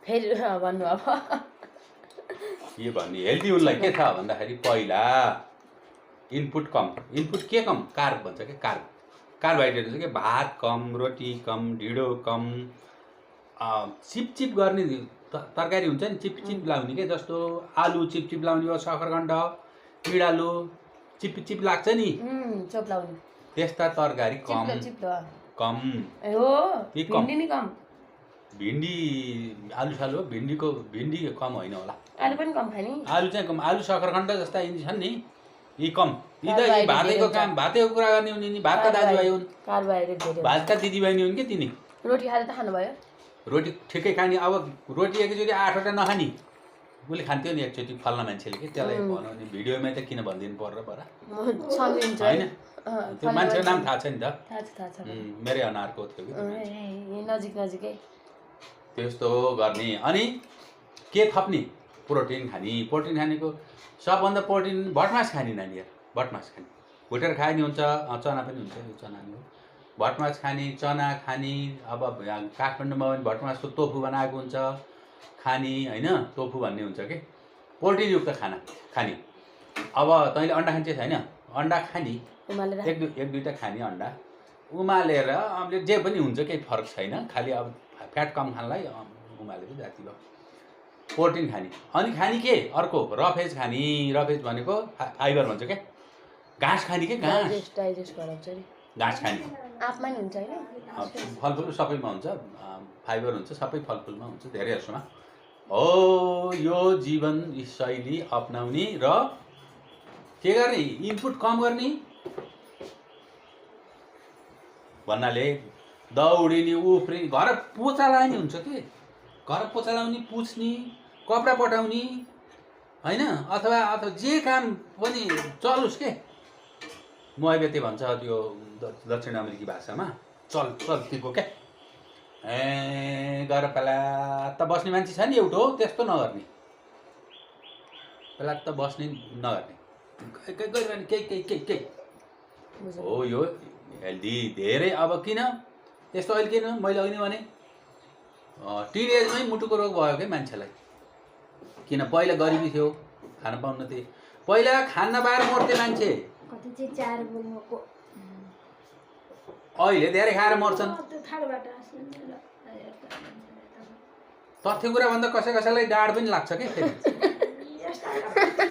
फेरि भन्नु अब के भन्ने हेल्दी उनलाई के छ भन्दाखेरि पहिला इनपुट कम इनपुट के कम कार्ब भन्छ के कार्बोहाइड्रेट हुन्छ के भात कम रोटी कम ढिँडो कम चिपचिप गर्ने तरकारी हुन्छ नि चिपचिप लाउने के जस्तो आलु चिपचिप लाउने भयो सक्खरखण्ड पिँडालु चिपचिप लाग्छ नि चोप लाउने त्यस्ता तरकारी कम कम भिन्डी आलु सालु हो भिन्डी कम होइन होला आलु पनि कम खाने आलु चाहिँ कम आलु सक्खरखण्ड जस्ता यिनी छन् नि यी कम यी त यी भातैको काम भातैको कुरा गर्ने हुने नि भातका दाजुभाइ हुन् कार्बोहाइड्रेट धेरै भातका दिदीबहिनी हुन् कि तिनी रोटी खाएर त खानुभयो रोटी ठिकै खाने अब रोटी एकचोटि 8वटा नखाने उसले खान्थ्यो नि एकचोटि फल्ना मान्छेले कि त्यसलाई बनाउने भिडियोमै त किन भनिदिनु पर्यो पर होइन त्यो मान्छेको नाम थाहा छ नि त थाहा छ मेरै अनारको थियो कि नजिकै त्यस्तो गर्ने अनि के थप्ने प्रोटिन खानेको सबभन्दा प्रोटिन भटमास खाने नानीहरू भटमास खाने भुटेर खाए नि हुन्छ चना पनि हुन्छ यो चना नि हो भटमास खाने चना खाने अब काठमाडौँमा पनि भटमासको तोफु बनाएको हुन्छ खाने होइन तोफु भन्ने हुन्छ कि प्रोटिनयुक्त खाना खाने अब तैँले अन्डा खान्छ छैन अन्डा खाने एक दुईवटा खाने अन्डा उमालेर अम्लेट जे पनि हुन्छ केही फरक छैन खालि अब फ्याट कम खानलाई उमालेको जाति भयो प्रोटिन खाने अनि खाने के अर्को रफेज खाने रफेज भनेको फाइबर भन्छ क्या घाँस खाने के घाँस खाने आफमा नि हुन्छ हैन फलफुल सबैमा हुन्छ फाइबर हुन्छ सबै फलफुलमा हुन्छ धेरै जसोमा हो यो जीवन शैली अपनाउने र के गर्ने इनपुट कम गर्ने भन्नाले दौडिने उफ्रिने घर पोचा लाउने हुन्छ के घर पोचा लाउने पुछ्ने कपडा पठाउने होइन अथवा जे काम पनि चलोस् के मोइबेते भन्छ त्यो दक्षिण अमेरिकी भाषामा चल्तीको क्या गर पेलात त बस्ने मान्छे छ नि एउटा हो त्यस्तो नगर्ने पेलात त बस्ने नगर्ने गरिरहने केही हो यो हेल्दी धेरै अब किन यस्तो अहिले किन मैले अघि भने टिनेजमै मुटुको रोग भयो क्या मान्छेलाई किन पहिला गरिबी थियो खान पाउन थिए पहिला खान नपाएर मर्थे मान्छे अहिले धेरै खाएर मर्छन् तथ्य कुरा भन्दा कसैलाई डाँड पनि लाग्छ क्या फेरि